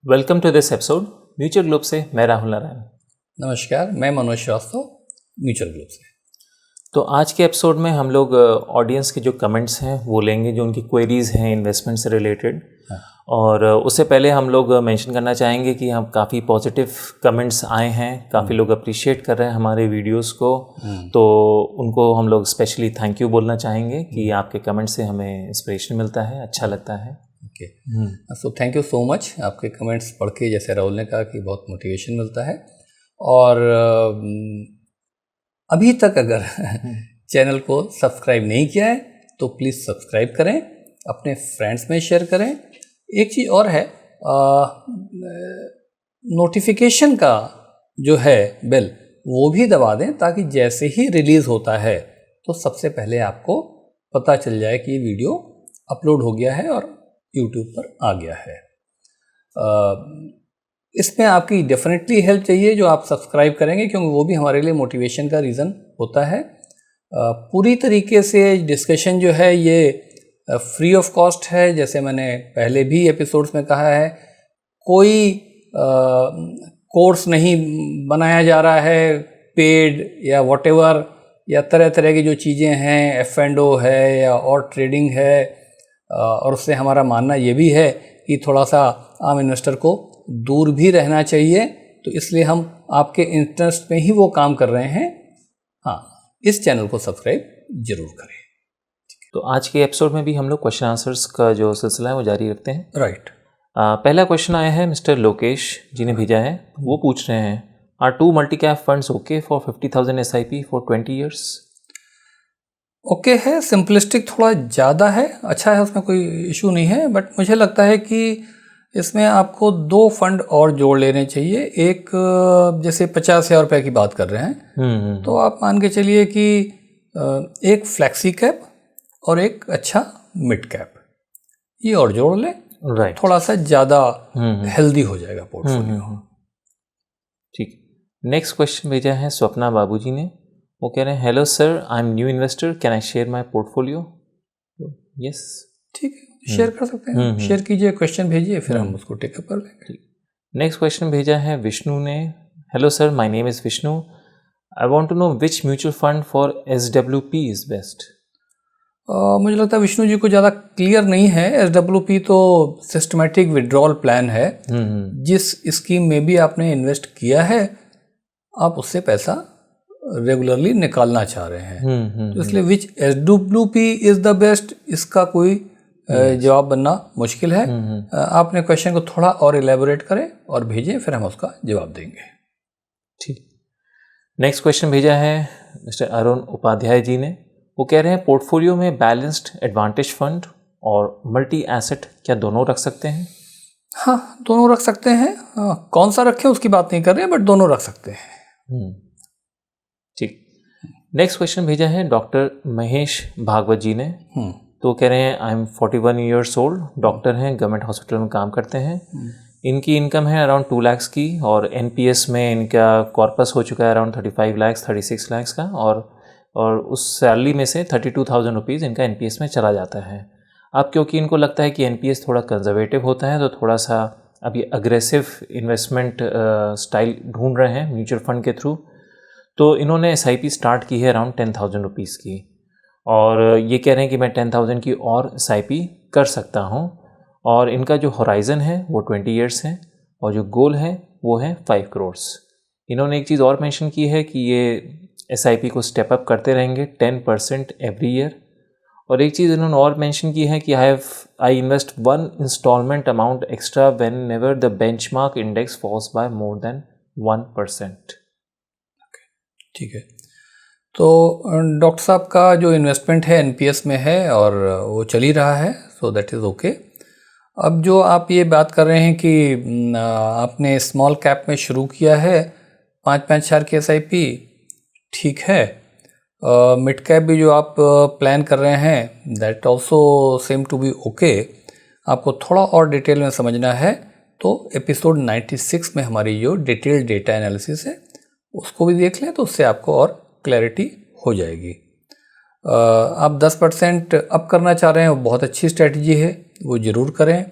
Welcome to this episode mutual globe से मैं राहुल नारायण। नमस्कार, मैं मनोज श्रीवास्तव, म्यूचुअल ग्लोब से। तो आज के एपिसोड में हम लोग ऑडियंस के जो कमेंट्स हैं वो लेंगे, जो उनकी क्वेरीज हैं इन्वेस्टमेंट से रिलेटेड। और उससे पहले हम लोग मेंशन करना चाहेंगे कि हम काफ़ी पॉजिटिव कमेंट्स आए हैं, काफ़ी लोग अप्रिशिएट कर रहे हैं हमारे वीडियोस को। तो उनको हम लोग स्पेशली थैंक यू बोलना चाहेंगे कि आपके कमेंट से हमें इंस्पिरेशन मिलता है, अच्छा लगता है। Okay, so thank you so much. आपके कमेंट्स पढ़ के, जैसे राहुल ने कहा, कि बहुत मोटिवेशन मिलता है। और अभी तक अगर चैनल को सब्सक्राइब नहीं किया है तो प्लीज़ सब्सक्राइब करें, अपने फ्रेंड्स में शेयर करें। एक चीज़ और है, नोटिफिकेशन का जो है बेल वो भी दबा दें, ताकि जैसे ही रिलीज़ होता है तो सबसे पहले आपको पता चल जाए कि ये वीडियो अपलोड हो गया है और यूट्यूब पर आ गया है। इसमें आपकी डेफिनेटली हेल्प चाहिए जो आप सब्सक्राइब करेंगे, क्योंकि वो भी हमारे लिए मोटिवेशन का रीज़न होता है। पूरी तरीके से डिस्कशन जो है ये फ्री ऑफ कॉस्ट है, जैसे मैंने पहले भी एपिसोड्स में कहा है। कोई कोर्स नहीं बनाया जा रहा है, पेड या व्हाटएवर, या तरह तरह की जो चीज़ें हैं, F&O है या और ट्रेडिंग है। और उससे हमारा मानना ये भी है कि थोड़ा सा आम इन्वेस्टर को दूर भी रहना चाहिए, तो इसलिए हम आपके इंटरेस्ट में ही वो काम कर रहे हैं। हाँ, इस चैनल को सब्सक्राइब जरूर करें। तो आज के एपिसोड में भी हम लोग क्वेश्चन आंसर्स का जो सिलसिला है वो जारी रखते हैं। राइट। पहला क्वेश्चन आया है मिस्टर लोकेश जी ने भेजा है। वो पूछ रहे हैं, are 2 multi cap funds okay for 50,000 SIP for 20 years? Okay है, सिंपलिस्टिक थोड़ा ज़्यादा है, अच्छा है, उसमें कोई इशू नहीं है। बट मुझे लगता है कि इसमें आपको 2 फंड और जोड़ लेने चाहिए। एक, जैसे 50,000 रुपये की बात कर रहे हैं, तो आप मान के चलिए कि एक फ्लैक्सी कैप और एक अच्छा मिड कैप, ये और जोड़ लें। राइट, थोड़ा सा ज़्यादा हेल्दी हो जाएगा पोर्टफोलियो। ठीक। नेक्स्ट क्वेश्चन भेजा है स्वप्ना बाबूजी ने। वो कह रहे हैं, hello sir, I am new investor, can I share my portfolio? Yes, ठीक है, शेयर कर सकते हैं। शेयर कीजिए, क्वेश्चन भेजिए, फिर हम उसको टेकअप कर लेंगे। नेक्स्ट क्वेश्चन भेजा है विष्णु ने। Hello sir, my name is Vishnu, I want to know which mutual fund for SWP is best? मुझे लगता है विष्णु जी को ज़्यादा क्लियर नहीं है। SWP तो सिस्टमेटिक विड्रॉल प्लान है। जिस स्कीम में भी आपने इन्वेस्ट किया है, आप उससे पैसा रेगुलरली निकालना चाह रहे हैं, तो इसलिए विच SWP इज़ द बेस्ट, इसका कोई जवाब बनना मुश्किल है। आपने क्वेश्चन को थोड़ा और इलेबोरेट करें और भेजें, फिर हम उसका जवाब देंगे। ठीक। नेक्स्ट क्वेश्चन भेजा है मिस्टर अरुण उपाध्याय जी ने। वो कह रहे हैं, पोर्टफोलियो में बैलेंस्ड एडवांटेज फंड और मल्टी एसेट क्या दोनों रख सकते हैं? हाँ, दोनों रख सकते हैं। कौन सा रखें उसकी बात नहीं कर रहे हैं, बट दोनों रख सकते हैं। ठीक। नेक्स्ट क्वेश्चन भेजा है डॉक्टर महेश भागवत जी ने। तो कह रहे हैं, I am 41 years old, doctor हैं, गवर्नमेंट हॉस्पिटल में काम करते हैं। इनकी इनकम है अराउंड 2 लाख की, और NPS में इनका कॉर्पस हो चुका है अराउंड 35 लाख 36 लाख का, और उस सैलरी में से 32,000 रुपीज़ इनका NPS में चला जाता है। अब क्योंकि इनको लगता है कि NPS थोड़ा कंजर्वेटिव होता है, तो थोड़ा सा अभी अग्रेसिव इन्वेस्टमेंट स्टाइल ढूंढ रहे हैं म्यूचुअल फंड के थ्रू। तो इन्होंने SIP स्टार्ट की है अराउंड 10,000 रुपीज़ की, और ये कह रहे हैं कि मैं 10,000 की और SIP कर सकता हूँ। और इनका जो होराइज़न है वो 20 ईयर्स है, और जो गोल है वो है 5 करोड़। इन्होंने एक चीज़ और मेंशन की है कि ये SIP को स्टेप अप करते रहेंगे 10% एवरी ईयर। और एक चीज़ इन्होंने और मेंशन की है कि I invest 1 installment amount extra whenever the benchmark index falls by more than 1%। ठीक है, तो डॉक्टर साहब का जो इन्वेस्टमेंट है NPS में है और वो चल ही रहा है, सो दैट इज़ ओके। अब जो आप ये बात कर रहे हैं कि आपने स्मॉल कैप में शुरू किया है 5-5 हज़ार की SIP, ठीक है। मिड कैप भी जो आप प्लान कर रहे हैं, that also same to be okay. आपको थोड़ा और डिटेल में समझना है तो एपिसोड 96 में हमारी जो डिटेल डेटा एनालिसिस है उसको भी देख लें, तो उससे आपको और क्लैरिटी हो जाएगी। आप 10% अप करना चाह रहे हैं, वो बहुत अच्छी स्ट्रैटेजी है, वो ज़रूर करें।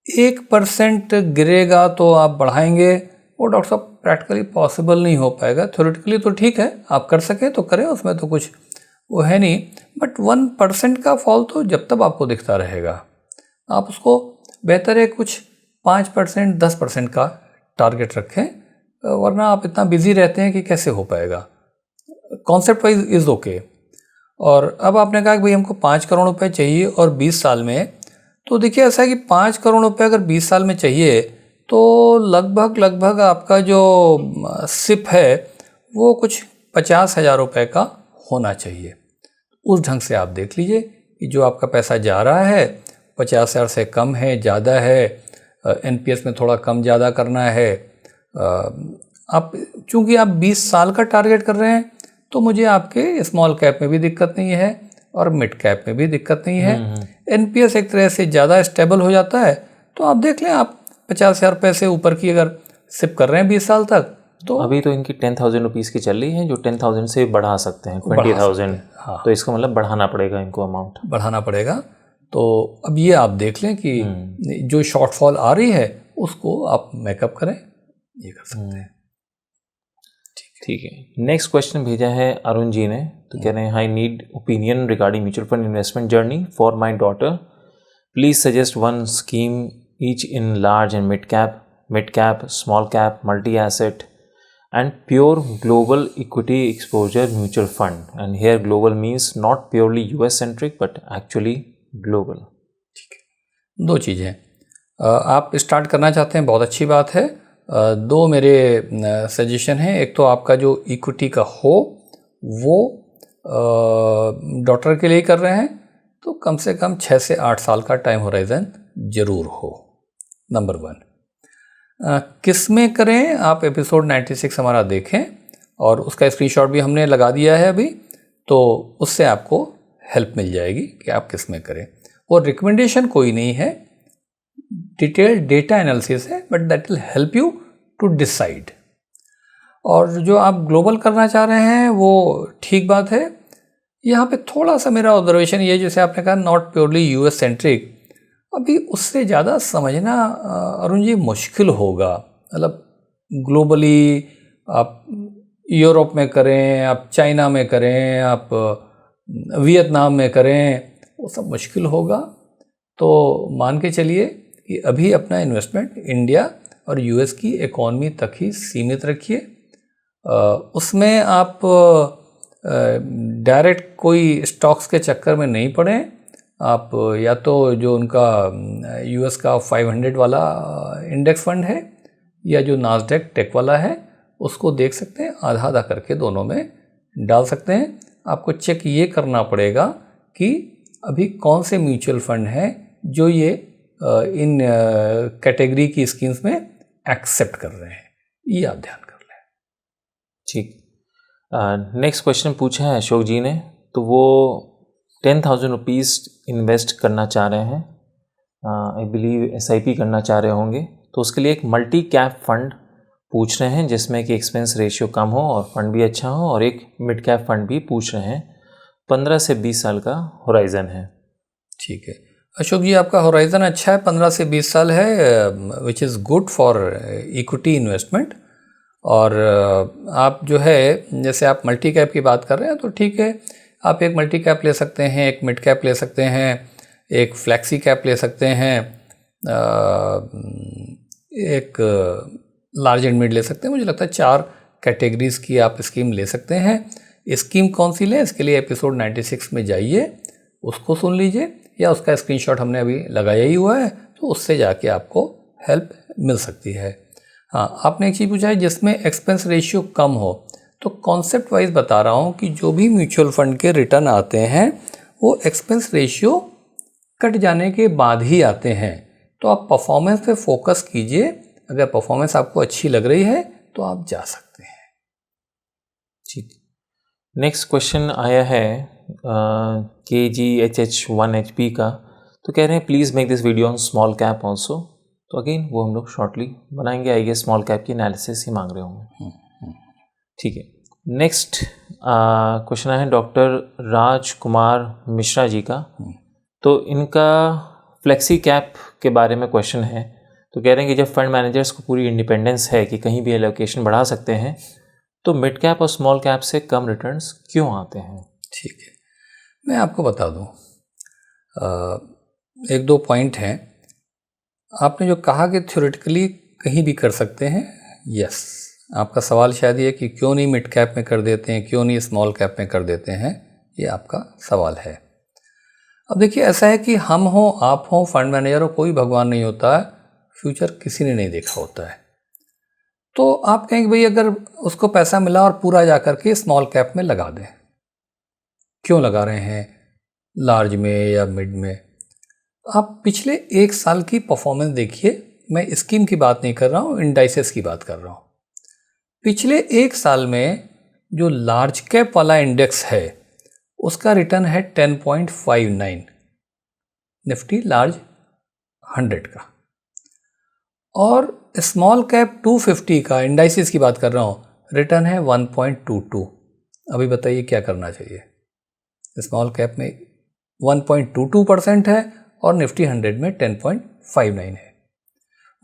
1% गिरेगा तो आप बढ़ाएंगे, वो डॉक्टर साहब प्रैक्टिकली पॉसिबल नहीं हो पाएगा। थ्योरेटिकली तो ठीक है, आप कर सकें तो करें, उसमें तो कुछ वो है नहीं, बट 1% का फॉल तो जब तक आपको दिखता रहेगा, आप उसको बेहतर है कुछ 5% 10% का टारगेट रखें, वरना आप इतना बिजी रहते हैं कि कैसे हो पाएगा। Concept wise is okay. और अब आपने कहा कि भाई हमको 5 करोड़ रुपए चाहिए और 20 साल में, तो देखिए ऐसा है कि 5 करोड़ रुपए अगर 20 साल में चाहिए तो लगभग आपका जो सिप है वो कुछ 50,000 रुपये का होना चाहिए। उस ढंग से आप देख लीजिए कि जो आपका पैसा जा रहा है 50,000 से कम है, ज़्यादा है, एनपीएस में थोड़ा कम ज़्यादा करना है। आप चूँकि आप 20 साल का टारगेट कर रहे हैं तो मुझे आपके स्मॉल कैप में भी दिक्कत नहीं है और मिड कैप में भी दिक्कत नहीं है। एनपीएस एक तरह से ज़्यादा स्टेबल हो जाता है, तो आप देख लें, आप 50,000 रुपये से ऊपर की अगर सिप कर रहे हैं 20 साल तक, तो अभी तो इनकी 10,000 रुपीज़ की चल रही है, जो 10,000 से बढ़ा सकते हैं 20,000। हाँ, तो इसका मतलब बढ़ाना पड़ेगा, इनको अमाउंट बढ़ाना पड़ेगा। तो अब ये आप देख लें कि जो शॉर्टफॉल आ रही है उसको आप मेकअप करें, ये कर सकते हैं। ठीक है। नेक्स्ट क्वेश्चन भेजा है अरुण जी ने, तो कह रहे हैं, I need opinion regarding mutual fund investment journey for my daughter, please suggest one scheme each in large and mid cap, small cap, multi asset and pure global equity exposure mutual fund, and here global means not purely US centric but actually global। ठीक है, दो चीज़ें आप start करना चाहते हैं, बहुत अच्छी बात है। दो मेरे सजेशन हैं। एक तो आपका जो इक्विटी का हो वो डॉटर के लिए कर रहे हैं तो कम से कम 6 से 8 साल का टाइम होराइजन जरूर हो, नंबर 1। किस में करें, आप एपिसोड 96 हमारा देखें और उसका स्क्रीनशॉट भी हमने लगा दिया है अभी, तो उससे आपको हेल्प मिल जाएगी कि आप किस में करें। और रिकमेंडेशन कोई नहीं है, डिटेल्ड डेटा एनालिसिस है, but that will help you to decide. और जो आप ग्लोबल करना चाह रहे हैं वो ठीक बात है। यहाँ पे थोड़ा सा मेरा ऑब्जर्वेशन ये, जैसे आपने कहा नॉट प्योरली यूएस सेंट्रिक, अभी उससे ज़्यादा समझना अरुण जी मुश्किल होगा। मतलब ग्लोबली आप यूरोप में करें, आप चाइना में करें, आप वियतनाम में करें, वो सब मुश्किल होगा। तो मान के चलिए कि अभी अपना इन्वेस्टमेंट इंडिया और यूएस की इकॉनमी तक ही सीमित रखिए। उसमें आप डायरेक्ट कोई स्टॉक्स के चक्कर में नहीं पड़ें। आप या तो जो उनका यूएस का 500 वाला इंडेक्स फंड है या जो नास्डैक टेक वाला है उसको देख सकते हैं, आधा आधा करके दोनों में डाल सकते हैं। आपको चेक ये करना पड़ेगा कि अभी कौन से म्यूचुअल फंड हैं जो ये इन कैटेगरी की स्कीम्स में एक्सेप्ट कर रहे हैं, ये आप ध्यान कर लें। ठीक। नेक्स्ट क्वेश्चन पूछा है अशोक जी ने, तो वो 10,000 रुपीज़ इन्वेस्ट करना चाह रहे हैं, आई बिलीव SIP करना चाह रहे होंगे। तो उसके लिए एक मल्टी कैप फंड पूछ रहे हैं जिसमें कि एक्सपेंस रेशियो कम हो और फंड भी अच्छा हो, और एक मिड कैप फंड भी पूछ रहे हैं। 15 से 20 साल का होराइज़न है। ठीक है अशोक जी, आपका होराइज़न अच्छा है, 15 से 20 साल है, which is good for equity investment. और आप जो है, जैसे आप मल्टी कैप की बात कर रहे हैं तो ठीक है, आप एक मल्टी कैप ले सकते हैं, एक मिड कैप ले सकते हैं, एक फ्लैक्सी कैप ले सकते हैं, एक लार्ज एंड मिड ले सकते हैं। मुझे लगता है 4 कैटेगरीज़ की आप स्कीम ले सकते हैं। स्कीम कौन सी लें, इसके लिए एपिसोड 96 में जाइए, उसको सुन लीजिए, या उसका स्क्रीनशॉट हमने अभी लगाया ही हुआ है, तो उससे जाके आपको हेल्प मिल सकती है। हाँ, आपने एक चीज़ पूछा है जिसमें एक्सपेंस रेशियो कम हो, तो कॉन्सेप्ट वाइज बता रहा हूँ कि जो भी म्यूचुअल फंड के रिटर्न आते हैं वो एक्सपेंस रेशियो कट जाने के बाद ही आते हैं। तो आप परफॉर्मेंस पे फोकस कीजिए, अगर परफॉर्मेंस आपको अच्छी लग रही है तो आप जा सकते हैं। ठीक। नेक्स्ट क्वेश्चन आया है KGHH1HP का, तो कह रहे हैं please make this video on small cap also. तो अगेन वो हम लोग शॉर्टली बनाएंगे, आई गेस स्मॉल कैप की एनालिसिस ही मांग रहे होंगे। ठीक है। नेक्स्ट क्वेश्चन है डॉक्टर राजकुमार मिश्रा जी का, तो इनका फ्लेक्सी कैप के बारे में क्वेश्चन है। तो कह रहे हैं कि जब फंड मैनेजर्स को पूरी इंडिपेंडेंस है कि कहीं भी एलोकेशन बढ़ा सकते हैं, तो मिड कैप और स्मॉल कैप से कम रिटर्न्स क्यों आते हैं? ठीक है, मैं आपको बता दूं, एक दो पॉइंट हैं। आपने जो कहा कि थ्योरेटिकली कहीं भी कर सकते हैं, यस, आपका सवाल शायद ये कि क्यों नहीं मिड कैप में कर देते हैं, क्यों नहीं स्मॉल कैप में कर देते हैं, ये आपका सवाल है। अब देखिए, ऐसा है कि हम हो, आप हो, फंड मैनेजर हो, कोई भगवान नहीं होता है, फ्यूचर किसी ने नहीं देखा होता है। तो आप कहेंगे भाई अगर उसको पैसा मिला और पूरा जा करके स्मॉल कैप में लगा दें, क्यों लगा रहे हैं लार्ज में या मिड में? आप पिछले एक साल की परफॉर्मेंस देखिए, मैं स्कीम की बात नहीं कर रहा हूँ, इंडाइसेस की बात कर रहा हूँ। पिछले एक साल में जो लार्ज कैप वाला इंडेक्स है उसका रिटर्न है 10.59, निफ्टी लार्ज 100 का, और स्मॉल कैप 250 का, इंडाइसेस की बात कर रहा हूँ, रिटर्न है 1.22। अभी बताइए क्या करना चाहिए? स्मॉल कैप में 1.22% है और निफ्टी 100 में 10.59 है।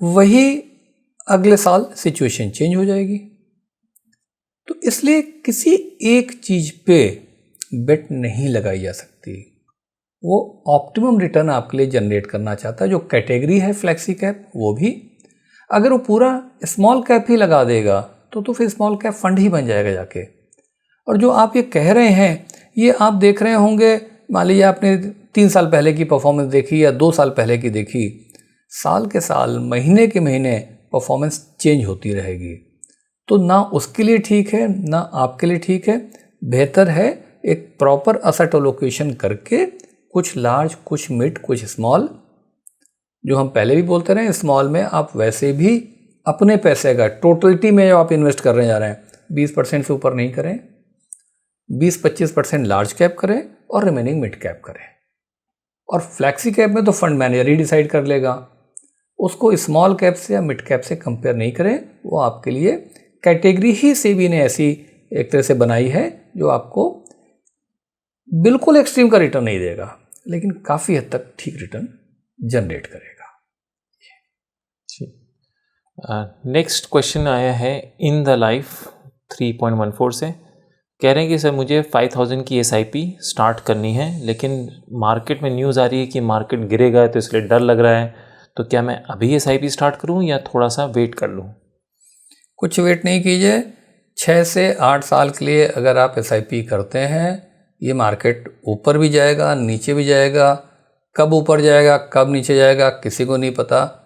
वही अगले साल सिचुएशन चेंज हो जाएगी। तो इसलिए किसी एक चीज पे बेट नहीं लगाई जा सकती। वो ऑप्टिमम रिटर्न आपके लिए जनरेट करना चाहता है। जो कैटेगरी है फ्लेक्सी कैप, वो भी अगर वो पूरा स्मॉल कैप ही लगा देगा तो फिर स्मॉल कैप फंड ही बन जाएगा जाके। और जो आप ये कह रहे हैं, ये आप देख रहे होंगे, मान लीजिए आपने 3 साल पहले की परफॉर्मेंस देखी या 2 साल पहले की देखी, साल के साल, महीने के महीने परफॉर्मेंस चेंज होती रहेगी। तो ना उसके लिए ठीक है, ना आपके लिए ठीक है। बेहतर है एक प्रॉपर असेट एलोकेशन करके, कुछ लार्ज, कुछ मिड, कुछ स्मॉल। जो हम पहले भी बोलते रहे, स्मॉल में आप वैसे भी अपने पैसे का टोटलिटी में जो आप इन्वेस्ट करने जा रहे हैं 20% से ऊपर नहीं करें, 20-25% लार्ज कैप करें और रिमेनिंग मिड कैप करें। और फ्लैक्सी कैप में तो फंड मैनेजर ही डिसाइड कर लेगा, उसको स्मॉल कैप से या मिड कैप से कंपेयर नहीं करें। वो आपके लिए कैटेगरी ही से भी ने ऐसी एक तरह से बनाई है जो आपको बिल्कुल एक्सट्रीम का रिटर्न नहीं देगा, लेकिन काफ़ी हद तक ठीक रिटर्न जनरेट करेगा। नेक्स्ट क्वेश्चन आया है इन द लाइफ 3.14 से। कह रहे हैं कि सर मुझे 5000 की SIP स्टार्ट करनी है, लेकिन मार्केट में न्यूज़ आ रही है कि मार्केट गिरेगा, तो इसलिए डर लग रहा है। तो क्या मैं अभी SIP स्टार्ट करूं या थोड़ा सा वेट कर लूं? कुछ वेट नहीं कीजिए। 6 से 8 साल के लिए अगर आप SIP करते हैं, ये मार्केट ऊपर भी जाएगा, नीचे भी जाएगा। कब ऊपर जाएगा, कब नीचे जाएगा, किसी को नहीं पता।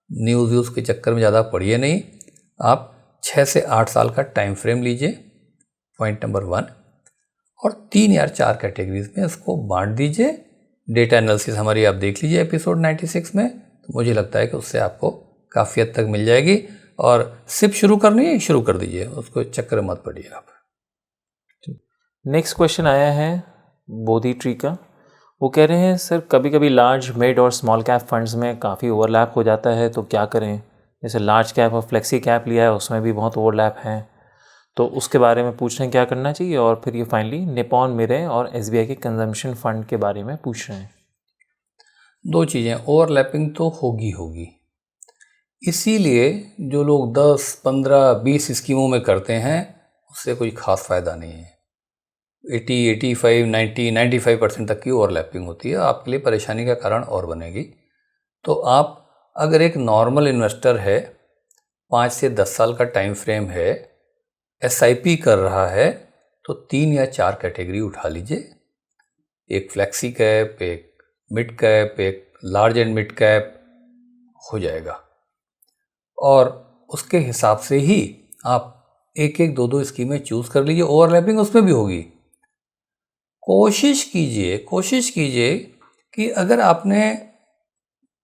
न्यूज़ के चक्कर में ज़्यादा पड़िए नहीं। आप 6 से 8 साल का टाइम फ्रेम लीजिए, पॉइंट नंबर 1। और 3 या 4 कैटेगरीज में इसको बांट दीजिए। डेटा एनालिसिस हमारी आप देख लीजिए एपिसोड 96 में, तो मुझे लगता है कि उससे आपको काफ़ी हद तक मिल जाएगी। और सिप शुरू करनी है, शुरू कर दीजिए, उसको चक्कर मत पड़िए आप। नेक्स्ट क्वेश्चन आया है बोधी ट्री का। वो कह रहे हैं सर कभी कभी लार्ज, मिड और स्मॉल कैप फंड्स में काफ़ी ओवरलैप हो जाता है, तो क्या करें? जैसे लार्ज कैप और फ्लेक्सी कैप लिया है, उसमें भी बहुत ओवरलैप है, तो उसके बारे में पूछ रहे हैं क्या करना चाहिए। और फिर ये फाइनली निपॉन मिरे और SBI के कंजम्पशन फंड के बारे में पूछ रहे हैं। 2 चीज़ें, ओवरलैपिंग तो होगी। इसीलिए जो लोग 10, 15, 20 स्कीमों में करते हैं, उससे कोई ख़ास फ़ायदा नहीं है। 80, 85, 90, 95% तक की ओवरलैपिंग होती है, आपके लिए परेशानी का कारण और बनेगी। तो आप अगर एक नॉर्मल इन्वेस्टर है, 5 से 10 साल का टाइम फ्रेम है, SIP कर रहा है, तो 3 या 4 कैटेगरी उठा लीजिए। एक फ्लेक्सी कैप, एक मिड कैप, एक लार्ज एंड मिड कैप हो जाएगा। और उसके हिसाब से ही आप एक 2 स्कीमें चूज़ कर लीजिए। ओवरलैपिंग उसमें भी होगी। कोशिश कीजिए कि अगर आपने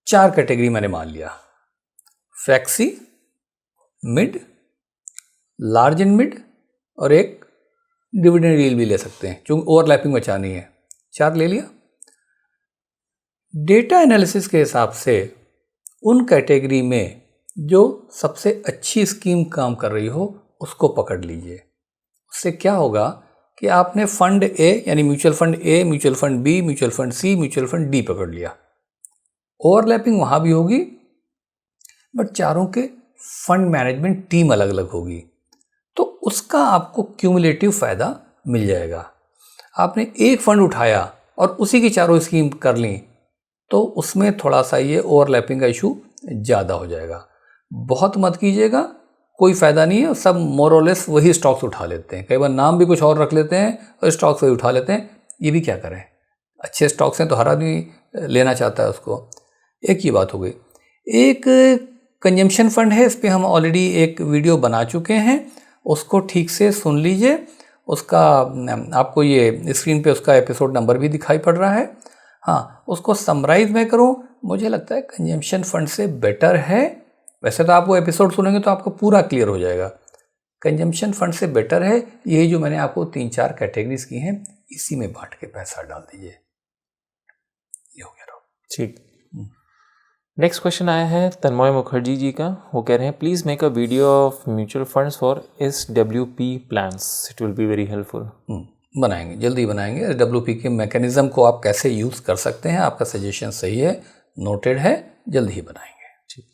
4 कैटेगरी मैंने मान लिया, flexi, mid, large and mid और एक डिविडेंड यील्ड भी ले सकते हैं, क्योंकि ओवरलैपिंग बचानी है। 4 ले लिया। डेटा एनालिसिस के हिसाब से उन कैटेगरी में जो सबसे अच्छी स्कीम काम कर रही हो, उसको पकड़ लीजिए। उससे क्या होगा कि आपने फंड ए, यानी mutual fund A, mutual fund B, mutual fund C, mutual fund D पकड़ लिया। ओवरलैपिंग वहाँ भी होगी, बट चारों के फंड मैनेजमेंट टीम अलग अलग होगी, तो उसका आपको क्यूमुलेटिव फ़ायदा मिल जाएगा। आपने एक फंड उठाया और उसी की चारों स्कीम कर ली, तो उसमें थोड़ा सा ये ओवरलैपिंग का इशू ज़्यादा हो जाएगा। बहुत मत कीजिएगा, कोई फ़ायदा नहीं है। सब मोरलेस वही स्टॉक्स उठा लेते हैं, कई बार नाम भी कुछ और रख लेते हैं और स्टॉक्स वही उठा लेते हैं। ये भी क्या करें, अच्छे स्टॉक्स हैं तो हर आदमी लेना चाहता है उसको। एक ये बात हो गई। एक कंजम्पशन फंड है, इस पर हम ऑलरेडी एक वीडियो बना चुके हैं, उसको ठीक से सुन लीजिए। उसका आपको ये स्क्रीन पे उसका एपिसोड नंबर भी दिखाई पड़ रहा है। हाँ, उसको समराइज मैं करूँ, मुझे लगता है कंजम्पशन फंड से बेटर है। वैसे तो आप वो एपिसोड सुनेंगे तो आपको पूरा क्लियर हो जाएगा। कंजम्पशन फंड से बेटर है यही जो मैंने आपको 3-4 कैटेगरीज की हैं, इसी में बांट के पैसा डाल दीजिए। ये हो गया। ठीक। नेक्स्ट क्वेश्चन आया है तन्मय मुखर्जी जी का। वो कह रहे हैं please make a video of mutual funds for SWP plans, it will be very helpful. बनाएंगे, जल्दी बनाएंगे। SWP के मैकेनिज्म को आप कैसे यूज़ कर सकते हैं, आपका सजेशन सही है, नोटेड है, जल्दी ही बनाएंगे। ठीक।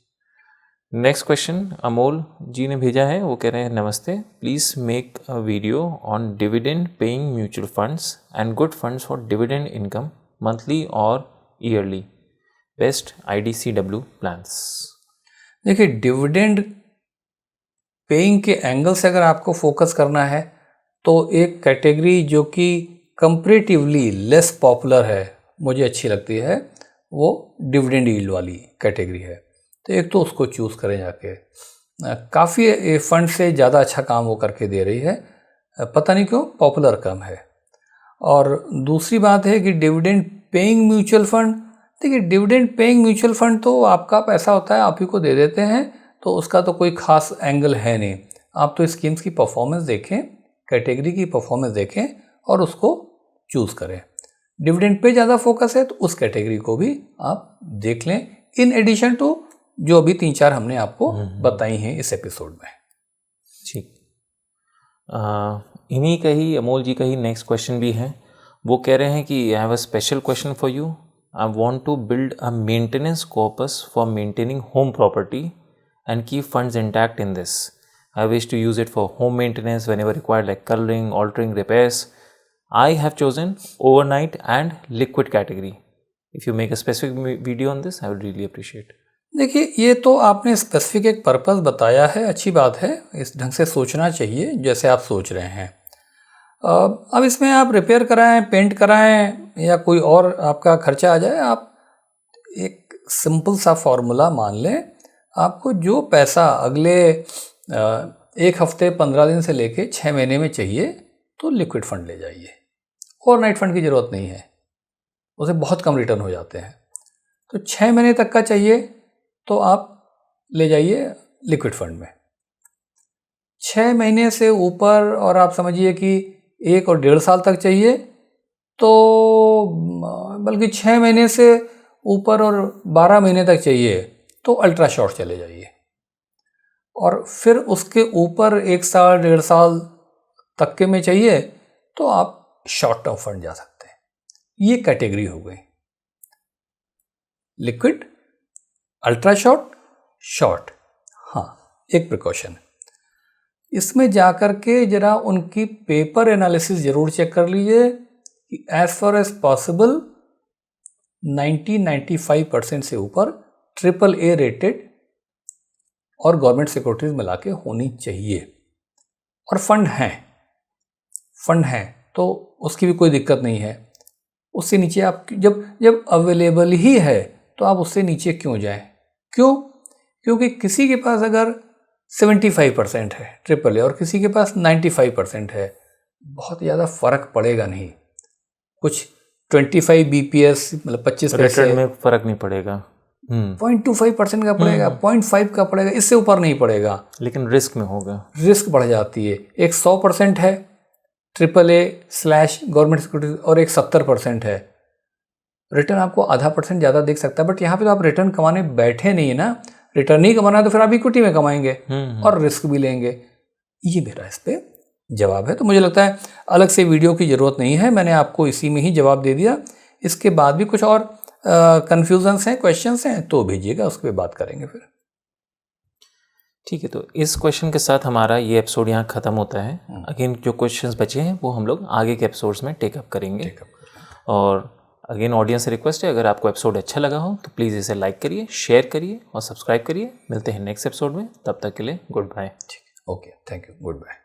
नेक्स्ट क्वेश्चन अमोल जी ने भेजा है। वो कह रहे हैं नमस्ते, please make a video on dividend paying mutual funds and good funds for dividend income monthly और ईयरली, बेस्ट IDCW प्लान्स। देखिए, डिविडेंड पेइंग के एंगल से अगर आपको फोकस करना है तो एक कैटेगरी जो कि कंपैरेटिवली लेस पॉपुलर है, मुझे अच्छी लगती है, वो डिविडेंड यील्ड वाली कैटेगरी है। तो एक तो उसको चूज़ करें जाके। काफ़ी फंड से ज़्यादा अच्छा काम वो करके दे रही है, पता नहीं क्यों पॉपुलर कम है। और दूसरी बात है कि डिविडेंड पेइंग म्यूचुअल फंड, देखिए डिविडेंड पेइंग म्यूचुअल फंड तो आपका पैसा होता है, आप ही को दे देते हैं, तो उसका तो कोई खास एंगल है नहीं। आप तो स्कीम्स की परफॉर्मेंस देखें, कैटेगरी की परफॉर्मेंस देखें और उसको चूज़ करें। डिविडेंड पे ज़्यादा फोकस है तो उस कैटेगरी को भी आप देख लें, इन एडिशन टू जो अभी 3-4 हमने आपको बताई हैं इस एपिसोड में। ठीक। इन्हीं का ही, अमोल जी का ही नेक्स्ट क्वेश्चन भी है। वो कह रहे हैं कि I have a special question for you. I want to build a maintenance corpus for maintaining home property and keep funds intact in this. I wish to use it for home maintenance whenever required, like coloring, altering, repairs. I have chosen overnight and liquid category. If you make a specific video on this, I would really appreciate. देखिए, ये तो आपने specific एक purpose बताया है, अच्छी बात है, इस ढंग से सोचना चाहिए जैसे आप सोच रहे हैं। अब इसमें आप रिपेयर कराएं, पेंट कराएं या कोई और आपका खर्चा आ जाए, आप एक सिंपल सा फॉर्मूला मान लें, आपको जो पैसा अगले 1 हफ्ते 15 दिन से लेके 6 महीने में चाहिए तो लिक्विड फंड ले जाइए। ओवरनाइट फंड की ज़रूरत नहीं है, उसे बहुत कम रिटर्न हो जाते हैं। तो 6 महीने तक का चाहिए तो आप ले जाइए लिक्विड फंड में। 6 महीने से ऊपर और आप समझिए कि 1 और 1.5 साल तक चाहिए तो, बल्कि 6 महीने से ऊपर और 12 महीने तक चाहिए तो अल्ट्रा शॉर्ट चले जाइए। और फिर उसके ऊपर 1 साल 1.5 साल तक के में चाहिए तो आप शॉर्ट टर्म फंड जा सकते हैं। ये कैटेगरी हो गई, लिक्विड, अल्ट्रा शॉर्ट, शॉर्ट। हाँ, एक प्रिकॉशन, इसमें जाकर के जरा उनकी पेपर एनालिसिस जरूर चेक कर लीजिए कि एज फार एज पॉसिबल 90-95% से ऊपर AAA रेटेड और गवर्नमेंट सिक्योरिटीज मिला के होनी चाहिए। और फंड हैं तो उसकी भी कोई दिक्कत नहीं है। उससे नीचे आप जब अवेलेबल ही है तो आप उससे नीचे क्यों जाएं? क्योंकि किसी के पास अगर 75% है AAA और किसी के पास 95% है, बहुत ज़्यादा फर्क पड़ेगा नहीं। कुछ 25 BPS मतलब 25 पैसे में फर्क नहीं पड़ेगा, 0.25% का पड़ेगा, 0.5 का पड़ेगा, इससे ऊपर नहीं पड़ेगा, लेकिन रिस्क में होगा, रिस्क बढ़ जाती है। एक 100% है AAA/ गवर्नमेंट सिक्योरिटी और एक 70% है, रिटर्न आपको आधा % ज़्यादा दिख सकता है, बट यहाँ पे तो आप रिटर्न कमाने बैठे नहीं है ना। रिटर्न नहीं कमाना है तो फिर आप इक्विटी में कमाएंगे और रिस्क भी लेंगे। ये मेरा इस पे जवाब है। तो मुझे लगता है अलग से वीडियो की ज़रूरत नहीं है, मैंने आपको इसी में ही जवाब दे दिया। इसके बाद भी कुछ और कन्फ्यूजन्स हैं, क्वेश्चंस हैं तो भेजिएगा, उसके बाद बात करेंगे फिर। ठीक है, तो इस क्वेश्चन के साथ हमारा ये एपिसोड यहाँ ख़त्म होता है। अगेन जो क्वेश्चंस बचे हैं वो हम लोग आगे के एपिसोड्स में टेकअप करेंगे। और अगेन ऑडियंस से रिक्वेस्ट है, अगर आपको एपिसोड अच्छा लगा हो तो प्लीज़ इसे लाइक करिए, शेयर करिए और सब्सक्राइब करिए। मिलते हैं नेक्स्ट एपिसोड में, तब तक के लिए गुड बाय। ठीक है, okay, thank you, good bye.